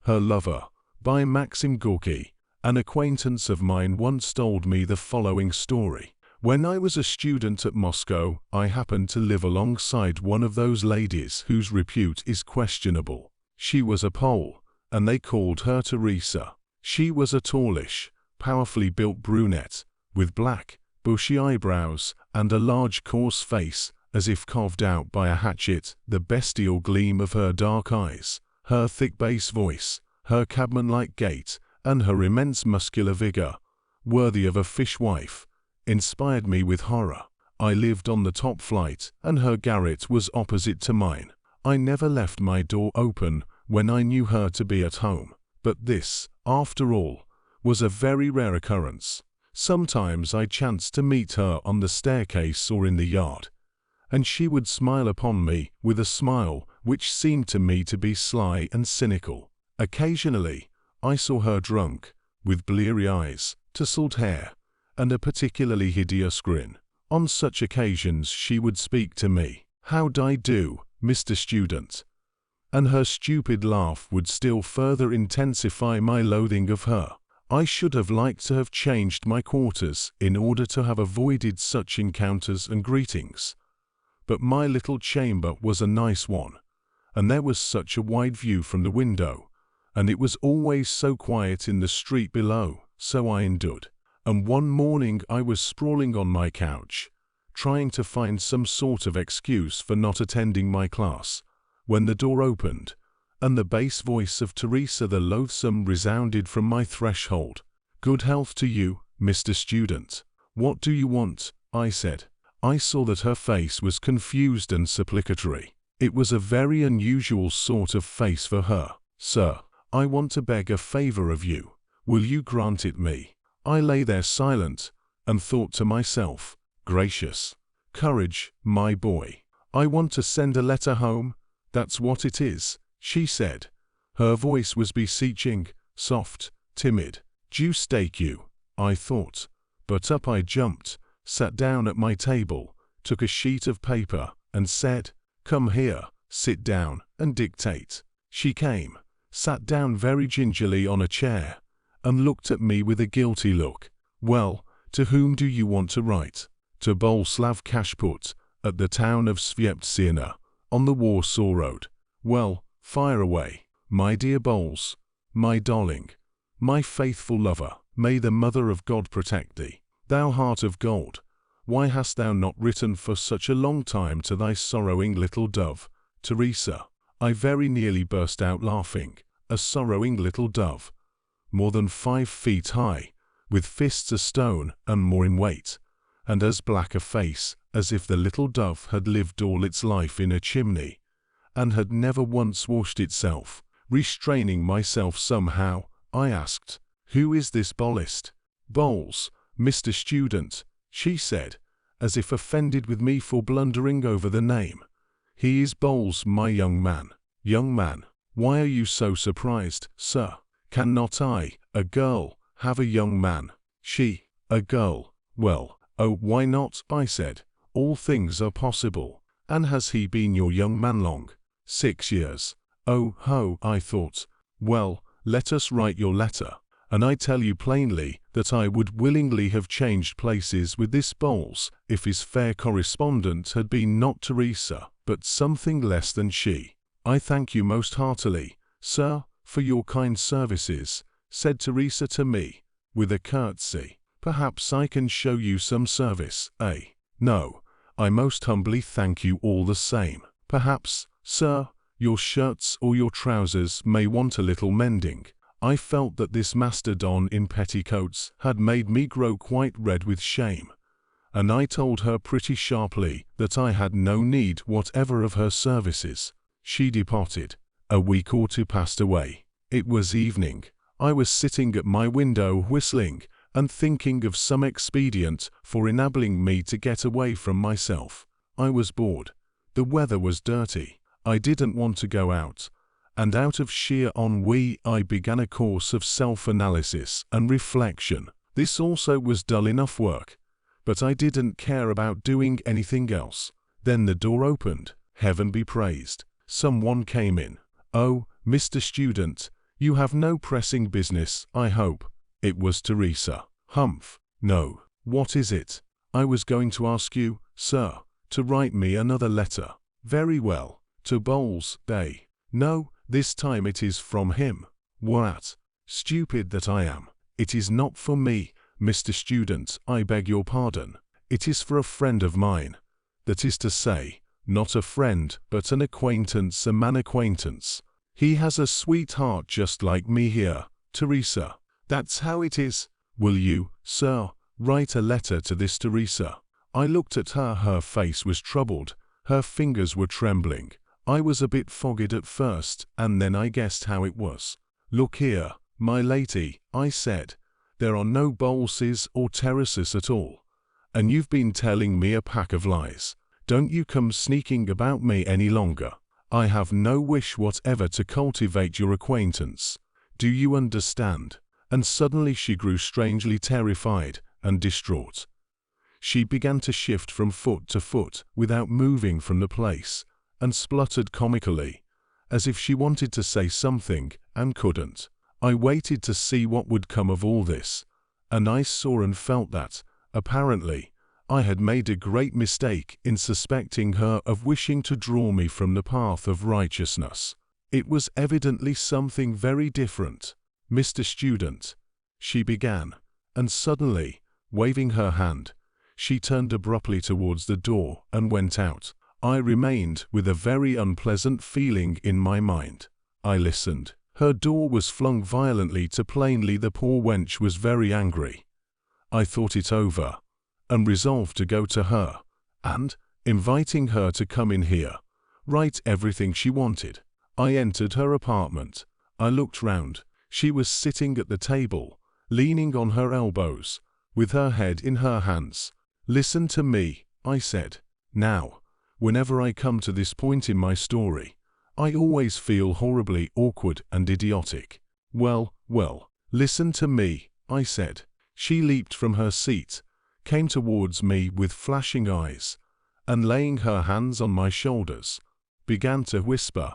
Her Lover, by Maxim Gorky. An acquaintance of mine once told me the following story. When I was a student at Moscow, I happened to live alongside one of those ladies whose repute is questionable. She was a Pole, and they called her Teresa. She was a tallish, powerfully built brunette, with black, bushy eyebrows and a large coarse face, as if carved out by a hatchet. The bestial gleam of her dark eyes, her thick bass voice, her cabman-like gait, and her immense muscular vigor, worthy of a fishwife, inspired me with horror. I lived on the top flight, and her garret was opposite to mine. I never left my door open when I knew her to be at home. But this, after all, was a very rare occurrence. Sometimes I chanced to meet her on the staircase or in the yard, and she would smile upon me with a smile which seemed to me to be sly and cynical. Occasionally, I saw her drunk, with bleary eyes, tousled hair, and a particularly hideous grin. On such occasions she would speak to me. "How'd I do, Mr. Student?" And her stupid laugh would still further intensify my loathing of her. I should have liked to have changed my quarters in order to have avoided such encounters and greetings. But my little chamber was a nice one, and there was such a wide view from the window, and it was always so quiet in the street below, so I endured. And one morning I was sprawling on my couch, trying to find some sort of excuse for not attending my class, when the door opened, and the bass voice of Teresa the Loathsome resounded from my threshold. "Good health to you, Mr. Student. What do you want?" I said. I saw that her face was confused and supplicatory. It was a very unusual sort of face for her. "Sir, I want to beg a favor of you. Will you grant it me?" I lay there silent, and thought to myself, "Gracious. Courage, my boy. I want to send a letter home, that's what it is," she said. Her voice was beseeching, soft, timid. "Deuce take you," I thought. But up I jumped, sat down at my table, took a sheet of paper, and said, "Come here, sit down, and dictate." She came, sat down very gingerly on a chair, and looked at me with a guilty look. "Well, to whom do you want to write?" "To Boleslav Kashput, at the town of Svieptsina, on the Warsaw Road." "Well, fire away." "My dear Boles, my darling, my faithful lover, may the Mother of God protect thee. Thou heart of gold, why hast thou not written for such a long time to thy sorrowing little dove, Teresa?" I very nearly burst out laughing. A sorrowing little dove, more than 5 feet high, with fists of stone and more in weight, and as black a face as if the little dove had lived all its life in a chimney, and had never once washed itself. Restraining myself somehow, I asked, "Who is this Bolist?" "Boles, Mr. Student," she said, as if offended with me for blundering over the name. "He is Boles, my young man." "Young man? Why are you so surprised, sir? Cannot I, a girl, have a young man?" "She, a girl? Well, oh, why not?" I said. "All things are possible. And has he been your young man long?" 6 years. "Oh ho," I thought. "Well, let us write your letter, and I tell you plainly that I would willingly have changed places with this Boles if his fair correspondent had been not Teresa, but something less than she." "I thank you most heartily, sir, for your kind services," said Teresa to me, with a curtsy. "Perhaps I can show you some service, eh?" "No, I most humbly thank you all the same. Perhaps, sir, your shirts or your trousers may want a little mending." I felt that this mastodon in petticoats had made me grow quite red with shame, and I told her pretty sharply that I had no need whatever of her services. She departed. A week or two passed away. It was evening. I was sitting at my window whistling and thinking of some expedient for enabling me to get away from myself. I was bored. The weather was dirty. I didn't want to go out, and out of sheer ennui I began a course of self-analysis and reflection. This also was dull enough work, but I didn't care about doing anything else. Then the door opened. Heaven be praised. Someone came in. "Oh, Mr. Student," You have no pressing business, I hope. It was Teresa. Humph. No. What is it? I was going to ask you, sir, to write me another letter. Very well. To Bowles, Day. No, this time it is from him. What? Stupid that I am. It is not for me, Mr. Student, I beg your pardon. It is for a friend of mine. That is to say, not a friend, but an acquaintance, a man acquaintance. He has a sweetheart just like me here, Teresa. That's how it is. Will you, sir, write a letter to this Teresa? I looked at her. Her face was troubled. Her fingers were trembling. I was a bit fogged at first, and then I guessed how it was. Look here, my lady, I said. There are no Bowleses or Terraces at all. And you've been telling me a pack of lies. Don't you come sneaking about me any longer. I have no wish whatever to cultivate your acquaintance. Do you understand? And suddenly she grew strangely terrified and distraught. She began to shift from foot to foot without moving from the place, and spluttered comically, as if she wanted to say something and couldn't. I waited to see what would come of all this, and I saw and felt that, apparently, I had made a great mistake in suspecting her of wishing to draw me from the path of righteousness. It was evidently something very different. Mr. Student, she began, and suddenly, waving her hand, she turned abruptly towards the door and went out. I remained with a very unpleasant feeling in my mind. I listened. Her door was flung violently to. Plainly the poor wench was very angry. I thought it over, and resolved to go to her, and, inviting her to come in here, write everything she wanted. I entered her apartment. I looked round. She was sitting at the table, leaning on her elbows, with her head in her hands. Listen to me, I said. Now, whenever I come to this point in my story, I always feel horribly awkward and idiotic. Well, listen to me, I said. She leaped from her seat, came towards me with flashing eyes, and laying her hands on my shoulders, began to whisper,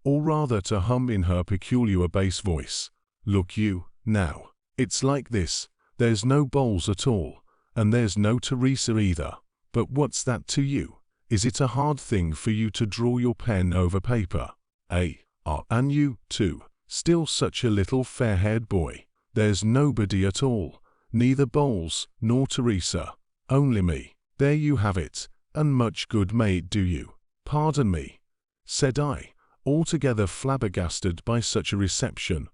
or rather to hum in her peculiar bass voice. Look you, now, it's like this. There's no Bowles at all, and there's no Teresa either. But what's that to you? Is it a hard thing for you to draw your pen over paper? And you, too, still such a little fair-haired boy. There's nobody at all, neither Bowles nor Teresa, only me. There you have it, and much good may it do you. Pardon me, said I, altogether flabbergasted by such a reception.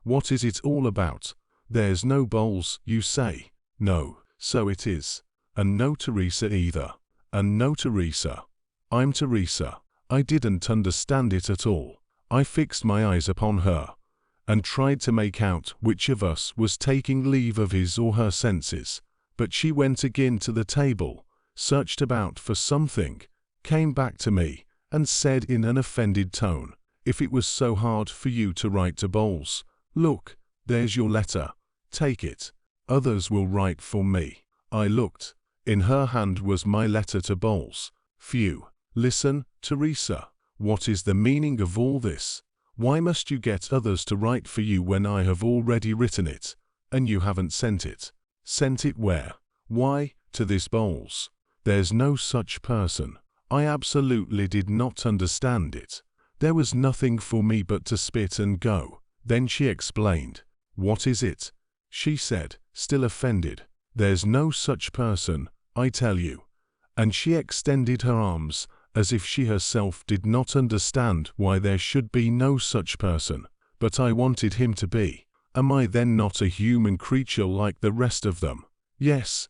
What is it all about? There's no Bowles, you say? No, so it is. And no Teresa either. And no Teresa. I'm Teresa. I didn't understand it at all. I fixed my eyes upon her, and tried to make out which of us was taking leave of his or her senses. But she went again to the table, searched about for something, came back to me, and said in an offended tone, if it was so hard for you to write to Bowles, look, there's your letter. Take it. Others will write for me. I looked. In her hand was my letter to Bowles. Phew. Listen, Teresa. What is the meaning of all this? Why must you get others to write for you when I have already written it, and you haven't sent it? Sent it where? Why, to this Bowles. There's no such person. I absolutely did not understand it. There was nothing for me but to spit and go. Then she explained. What is it? She said, still offended. There's no such person, I tell you. And she extended her arms, as if she herself did not understand why there should be no such person. But I wanted him to be. Am I then not a human creature like the rest of them? Yes,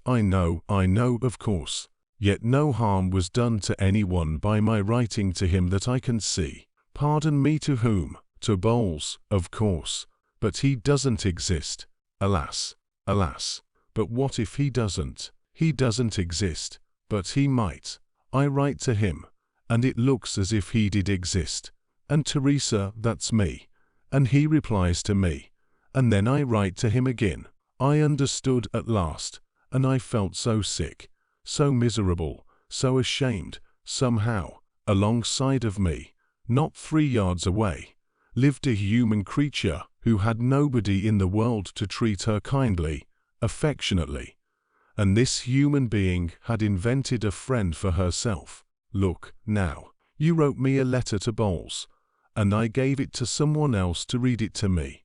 I know, of course. Yet no harm was done to anyone by my writing to him that I can see. Pardon me, to whom? To Bowles, of course. But he doesn't exist. Alas, alas. But what if he doesn't? He doesn't exist, but he might. I write to him, and it looks as if he did exist. And Teresa, that's me. And he replies to me. And then I write to him again. I understood at last, and I felt so sick, so miserable, so ashamed, somehow, alongside of me, not 3 yards away. lived a human creature who had nobody in the world to treat her kindly, affectionately. And this human being had invented a friend for herself. Look, now, you wrote me a letter to Bowles, and I gave it to someone else to read it to me.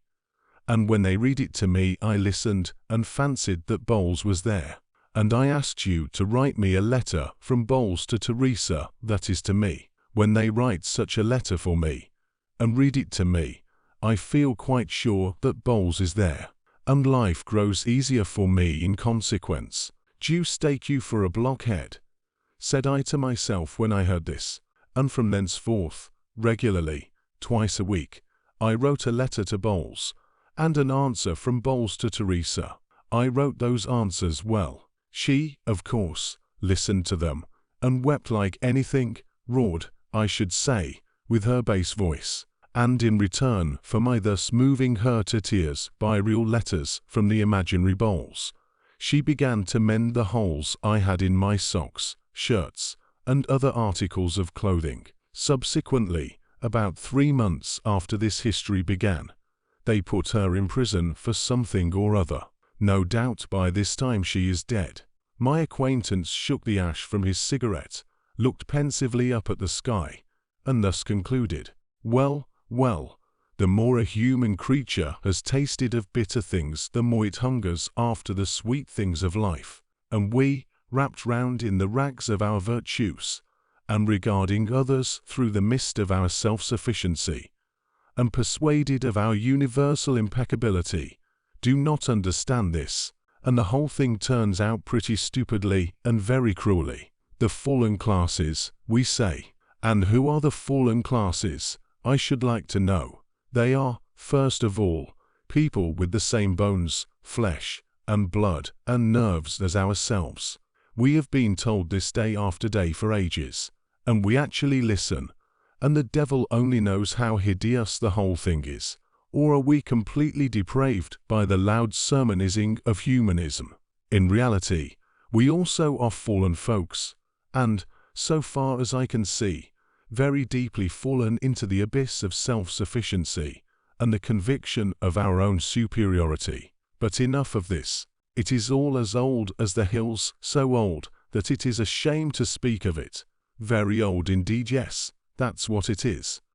And when they read it to me, I listened and fancied that Bowles was there. And I asked you to write me a letter from Bowles to Teresa, that is to me. When they write such a letter for me and read it to me, I feel quite sure that Bowles is there, and life grows easier for me in consequence. Deuce take you for a blockhead, said I to myself when I heard this, and from thenceforth, regularly, twice a week, I wrote a letter to Bowles, and an answer from Bowles to Teresa. I wrote those answers well. She, of course, listened to them, and wept like anything, roared, I should say, with her bass voice. And in return for my thus moving her to tears by real letters from the imaginary Bowles, she began to mend the holes I had in my socks, shirts, and other articles of clothing. Subsequently, about 3 months after this history began, they put her in prison for something or other. No doubt by this time she is dead. My acquaintance shook the ash from his cigarette, looked pensively up at the sky, and thus concluded, well, well, the more a human creature has tasted of bitter things, the more it hungers after the sweet things of life. And we, wrapped round in the rags of our virtues, and regarding others through the mist of our self-sufficiency, and persuaded of our universal impeccability, do not understand this, and the whole thing turns out pretty stupidly and very cruelly. The fallen classes, we say. And who are the fallen classes? I should like to know. They are, first of all, people with the same bones, flesh, and blood, and nerves as ourselves. We have been told this day after day for ages, and we actually listen, and the devil only knows how hideous the whole thing is. Or are we completely depraved by the loud sermonizing of humanism? In reality, we also are fallen folks, and, so far as I can see, very deeply fallen into the abyss of self-sufficiency and the conviction of our own superiority. But enough of this. It is all as old as the hills, so old that it is a shame to speak of it. Very old indeed, yes, that's what it is.